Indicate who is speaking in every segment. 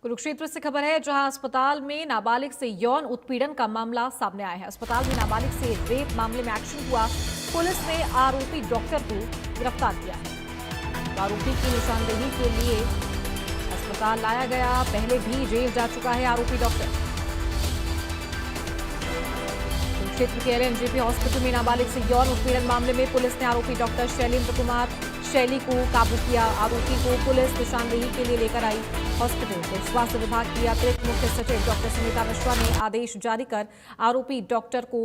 Speaker 1: कुरुक्षेत्र से खबर है, जहां अस्पताल में नाबालिग से यौन उत्पीड़न का मामला सामने आया है। अस्पताल में नाबालिग से रेप मामले में एक्शन हुआ। पुलिस ने आरोपी डॉक्टर को गिरफ्तार किया है। आरोपी की निशानदेही के लिए अस्पताल लाया गया। पहले भी जेल जा चुका है आरोपी डॉक्टर। कुरुक्षेत्र के एलएनजेपी हॉस्पिटल में नाबालिग से यौन उत्पीड़न मामले में पुलिस ने आरोपी डॉक्टर शैलेंद्र कुमार शैली को काबू किया। आरोपी को पुलिस निशानदेही के लिए लेकर आई हॉस्पिटल। तो स्वास्थ्य विभाग की अतिरिक्त मुख्य सचिव डॉक्टर सुनीता मिश्रा ने आदेश जारी कर आरोपी डॉक्टर को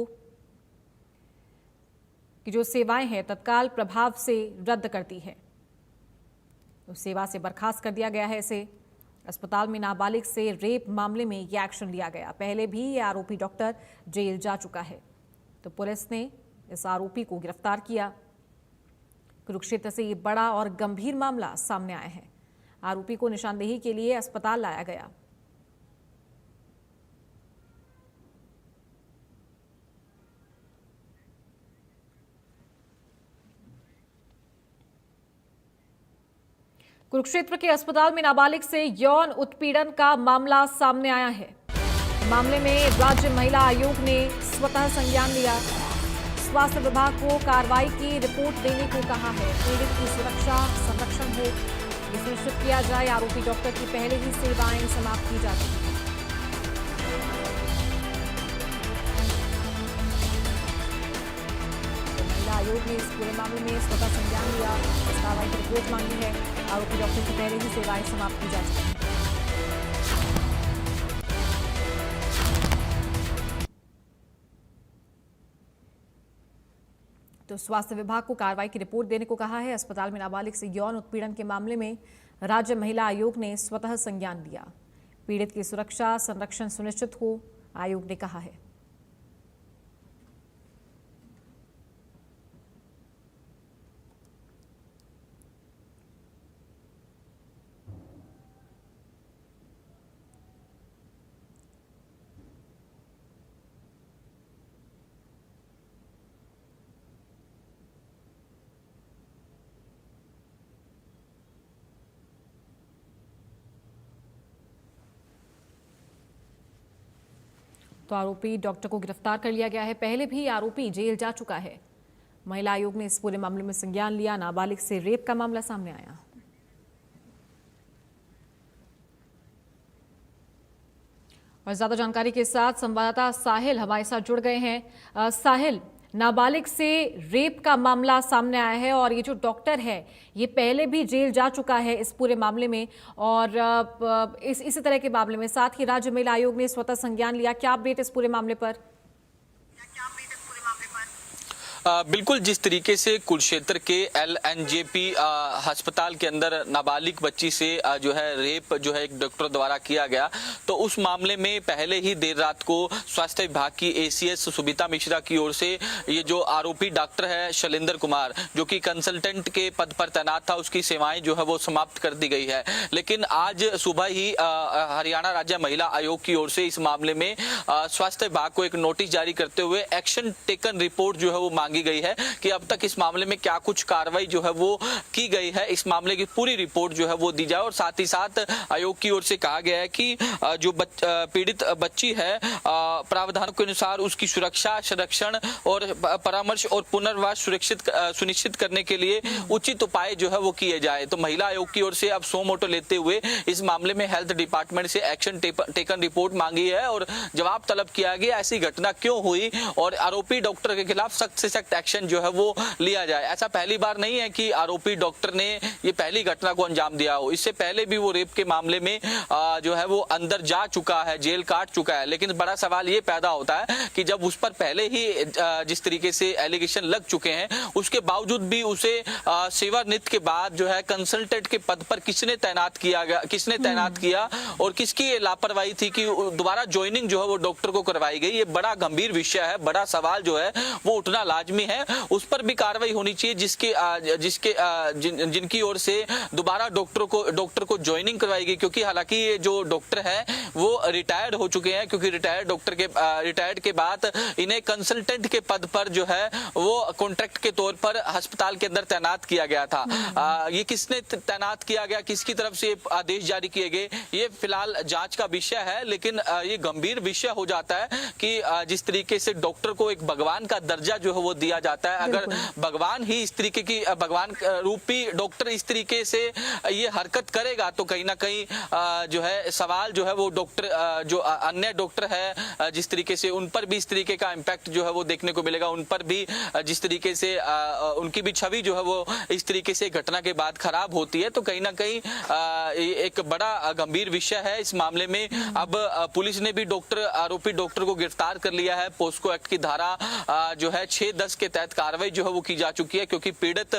Speaker 1: की जो सेवाएं हैं तत्काल प्रभाव से रद्द कर दी है। तो सेवा से बर्खास्त कर दिया गया है इसे। अस्पताल में नाबालिग से रेप मामले में यह एक्शन लिया गया। पहले भी ये आरोपी डॉक्टर जेल जा चुका है। तो पुलिस ने इस आरोपी को गिरफ्तार किया। कुरुक्षेत्र से ये बड़ा और गंभीर मामला सामने आया है। आरोपी को निशानदेही के लिए अस्पताल लाया गया। कुरुक्षेत्र के अस्पताल में नाबालिग से यौन उत्पीड़न का मामला सामने आया है। मामले में राज्य महिला आयोग ने स्वतः संज्ञान लिया। स्वास्थ्य विभाग को कार्रवाई की रिपोर्ट देने को कहा है। पीड़ित की सुरक्षा संरक्षण हो, ये सुनिश्चित किया जाए। आरोपी डॉक्टर की पहले ही सेवाएं समाप्त की जा चुकी हैं। तो महिला आयोग ने इस पूरे मामले में स्वतः संज्ञान लिया। इस कार्रवाई की रिपोर्ट मांगी है। आरोपी डॉक्टर की पहले ही सेवाएं समाप्त की जा चुकी हैं। तो स्वास्थ्य विभाग को कार्रवाई की रिपोर्ट देने को कहा है। अस्पताल में नाबालिग से यौन उत्पीड़न के मामले में राज्य महिला आयोग ने स्वतः संज्ञान लिया। पीड़ित की सुरक्षा संरक्षण सुनिश्चित हो, आयोग ने कहा है। तो आरोपी डॉक्टर को गिरफ्तार कर लिया गया है। पहले भी आरोपी जेल जा चुका है। महिला आयोग ने इस पूरे मामले में संज्ञान लिया। नाबालिग से रेप का मामला सामने आया। और ज्यादा जानकारी के साथ संवाददाता साहिल हमारे साथ जुड़ गए हैं। साहिल, नाबालिग से रेप का मामला सामने आया है और ये जो डॉक्टर है ये पहले भी जेल जा चुका है इस पूरे मामले में और इसी तरह के मामले में। साथ ही राज्य महिला आयोग ने स्वतः संज्ञान लिया। क्या अपडेट इस पूरे मामले पर?
Speaker 2: बिल्कुल, जिस तरीके से कुरुक्षेत्र के एलएनजेपी अस्पताल के अंदर नाबालिग बच्ची से जो है रेप जो है एक डॉक्टर द्वारा किया गया, तो उस मामले में पहले ही देर रात को स्वास्थ्य विभाग की एसीएस सुनीता मिश्रा की ओर से ये जो आरोपी डॉक्टर है शैलेंद्र कुमार, जो कि कंसल्टेंट के पद पर तैनात था, उसकी सेवाएं जो है वो समाप्त कर दी गई है। लेकिन आज सुबह ही हरियाणा राज्य महिला आयोग की ओर से इस मामले में स्वास्थ्य विभाग को एक नोटिस जारी करते हुए एक्शन टेकन रिपोर्ट जो है वो मांगी गई है कि अब तक इस मामले में क्या कुछ कार्रवाई जो है वो की गई है। इस मामले की पूरी रिपोर्ट जो है वो दी जाए और साथ ही साथ आयोग की ओर से कहा गया है कि जो पीड़ित बच्ची है प्रावधानों के अनुसार उसकी सुरक्षा संरक्षण और परामर्श और पुनर्वास सुनिश्चित करने के लिए उचित उपाय जो है वो किए जाए। तो महिला आयोग की ओर से अब सो मोटो लेते हुए इस मामले में हेल्थ डिपार्टमेंट से एक्शन टेकन रिपोर्ट मांगी है और जवाब तलब किया गया ऐसी घटना क्यों हुई और आरोपी डॉक्टर के खिलाफ सख्त से सख्त एक्शन जो है वो लिया जाए। ऐसा पहली बार नहीं है कि आरोपी डॉक्टर ने ये पहली घटना को अंजाम दिया हो। इससे पहले भी वो रेप के मामले में जो है वो अंदर जा चुका है, जेल काट चुका है। लेकिन बड़ा सवाल ये पैदा होता है कि जब उस पर पहले ही जिस तरीके से एलिगेशन लग चुके हैं, उसके बावजूद भी उसे सेवानिवृत्त के बाद जो है कंसल्टेंट के पद पर किसने तैनात किया और किसकी लापरवाही थी कि दोबारा ज्वाइनिंग जो है वो डॉक्टर को करवाई गई। ये बड़ा गंभीर विषय है। बड़ा सवाल जो है वो उठना लाजमी लाजमी है उस पर भी कार्रवाई होनी चाहिए, जिनकी ओर से दोबारा डॉक्टर को ज्वाइनिंग करवाई गई, क्योंकि हालांकि ये जो डॉक्टर है वो रिटायर्ड हो चुके हैं, क्योंकि रिटायर्ड के बाद इन्हें कंसल्टेंट के पद पर जो है वो कॉन्ट्रैक्ट के तौर पर अस्पताल के अंदर तैनात किया गया था। ये किसने तैनात किया गया, किसकी तरफ से आदेश जारी किए गए, ये फिलहाल जांच का विषय है, लेकिन ये गंभीर विषय हो जाता है कि जिस तरीके से डॉक्टर को एक भगवान का दर्जा जो है वो दिया जाता है, अगर भगवान ही इस तरीके की भगवान रूपी डॉक्टर इस तरीके से ये हरकत करेगा तो कहीं ना कहीं जो है सवाल जो है वो डॉक्टर जो अन्य डॉक्टर है जिस तरीके से उन पर भी इस तरीके का इम्पैक्ट जो है वो देखने को मिलेगा, उन पर भी जिस तरीके से उनकी भी छवि जो है वो इस तरीके से घटना के बाद खराब होती है, तो कहीं ना कहीं एक बड़ा गंभीर विषय है। इस मामले में अब पुलिस ने भी आरोपी डॉक्टर को गिरफ्तार कर लिया है। पोस्को एक्ट की धारा जो है 6-10 के तहत कार्रवाई जो है वो की जा चुकी है, क्योंकि पीड़ित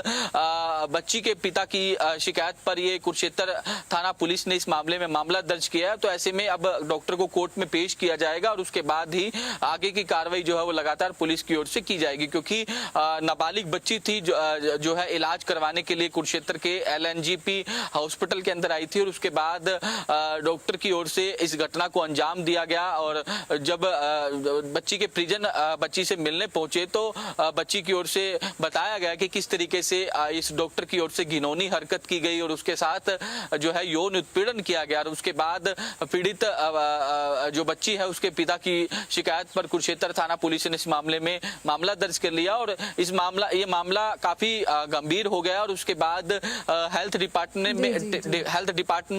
Speaker 2: बच्ची के पिता की शिकायत पर ये कुरुक्षेत्र थाना पुलिस ने इस मामले में मामला दर्ज किया है। तो ऐसे में अब डॉक्टर को कोर्ट में पेश किया जाएगा और उसके बाद ही आगे की कार्रवाई जो है वो लगातार पुलिस की ओर से की जाएगी, क्योंकि नाबालिग बच्ची थी जो है इलाज करवाने के लिए कुरुक्षेत्र के LNGP हॉस्पिटल के अंदर आई थी और उसके बाद डॉक्टर की ओर से इस घटना को अंजाम दिया गया। और जब बच्ची के परिजन बच्ची से मिलने पहुंचे तो बच्ची की ओर से बताया गया कि किस तरीके से इस डॉक्टर की ओर से घिनौनी हरकत की गई और उसके साथ जो है यौन उत्पीड़न किया गया। और उसके बाद पीड़ित जो बच्ची है उसके पिता की शिकायत पर कुरुक्षेत्र थाना पुलिस ने इस मामले में मामला दर्ज कर लिया और ये मामला काफी गंभीर हो गया। और उसके बाद हेल्थ डिपार्टमेंट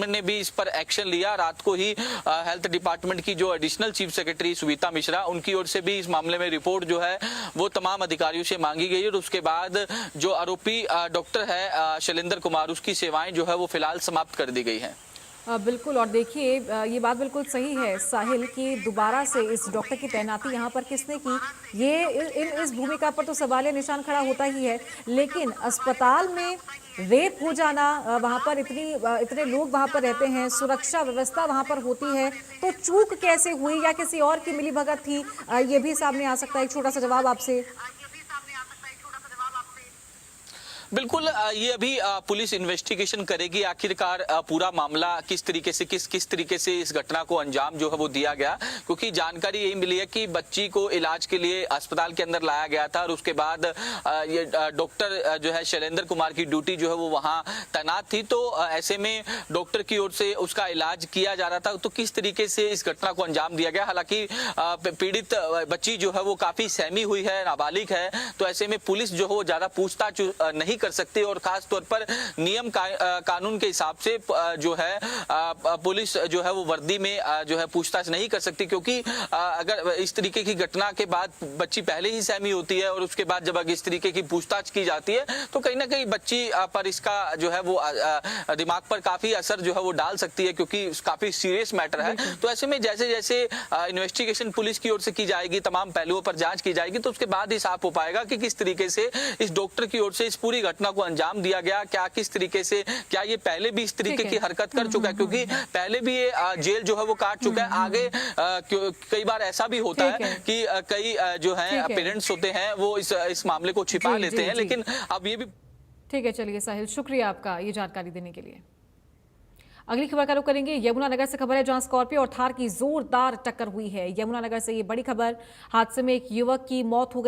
Speaker 2: ने भी इस पर एक्शन लिया। रात को ही हेल्थ डिपार्टमेंट की जो additional chief secretary Suvita Mishra, उनकी ओर से भी इस मामले में रिपोर्ट जो है वो तमाम अधिकारियों से मांगी गई और उसके बाद जो आरोपी डॉक्टर है शैलेंद्र कुमार, उसकी सेवाएं जो है वो फिलहाल समाप्त कर दी गई हैं।
Speaker 1: बिल्कुल, और देखिए ये बात बिल्कुल सही है साहिल कि दोबारा से इस डॉक्टर की तैनाती यहाँ पर किसने की, ये इस भूमिका पर तो सवालिया निशान खड़ा होता ही है। लेकिन अस्पताल में रेप हो जाना, वहाँ पर इतने लोग वहाँ पर रहते हैं, सुरक्षा व्यवस्था वहाँ पर होती है, तो चूक कैसे हुई या किसी और की मिलीभगत थी, ये भी सामने आ सकता है। एक छोटा सा जवाब आपसे।
Speaker 2: बिल्कुल, ये अभी पुलिस इन्वेस्टिगेशन करेगी आखिरकार पूरा मामला किस तरीके से इस घटना को अंजाम जो है वो दिया गया, क्योंकि जानकारी यही मिली है कि बच्ची को इलाज के लिए अस्पताल के अंदर लाया गया था और उसके बाद ये डॉक्टर जो है शैलेंद्र कुमार की ड्यूटी जो है वो वहां तैनात थी। तो ऐसे में डॉक्टर की ओर से उसका इलाज किया जा रहा था, तो किस तरीके से इस घटना को अंजाम दिया गया। हालांकि पीड़ित बच्ची जो है वो काफी सहमी हुई है, नाबालिग है, तो ऐसे में पुलिस जो है वो ज्यादा पूछताछ नहीं कर सकती और खास तौर पर नियम कानून के हिसाब से जो है पुलिस जो है वो वर्दी में जो है पूछताछ नहीं कर सकती, क्योंकि अगर इस तरीके की घटना के बाद बच्ची पहले ही सहमी होती है और उसके बाद जब इस तरीके की पूछताछ की जाती है तो कहीं ना कहीं बच्ची पर इसका जो है वो दिमाग पर काफी असर जो है वो डाल सकती है, क्योंकि काफी सीरियस मैटर है। तो ऐसे में जैसे जैसे इन्वेस्टिगेशन पुलिस की ओर से की जाएगी, तमाम पहलुओं पर जांच की जाएगी, तो उसके बाद ही साफ हो पाएगा कि किस तरीके से इस डॉक्टर की ओर से इस पूरी घटना को अंजाम दिया गया। किस तरीके से, क्या ये पहले भी इस तरीके की हरकत कर चुका है, क्योंकि पहले भी ये जेल जो है वो काट चुका है। आगे कई बार ऐसा भी होता है कि कई जो है पेरेंट्स होते हैं वो इस मामले को छिपा लेते हैं, लेकिन अब ये भी
Speaker 1: ठीक है। चलिए साहिल, शुक्रिया आपका ये जानकारी देने के लिए। अगली खबर का रुख करेंगे यमुनानगर से। खबर है जहां स्कॉर्पियो और थार की जोरदार टक्कर हुई है। यमुनानगर से ये बड़ी खबर, हादसे में एक युवक की मौत हो गई।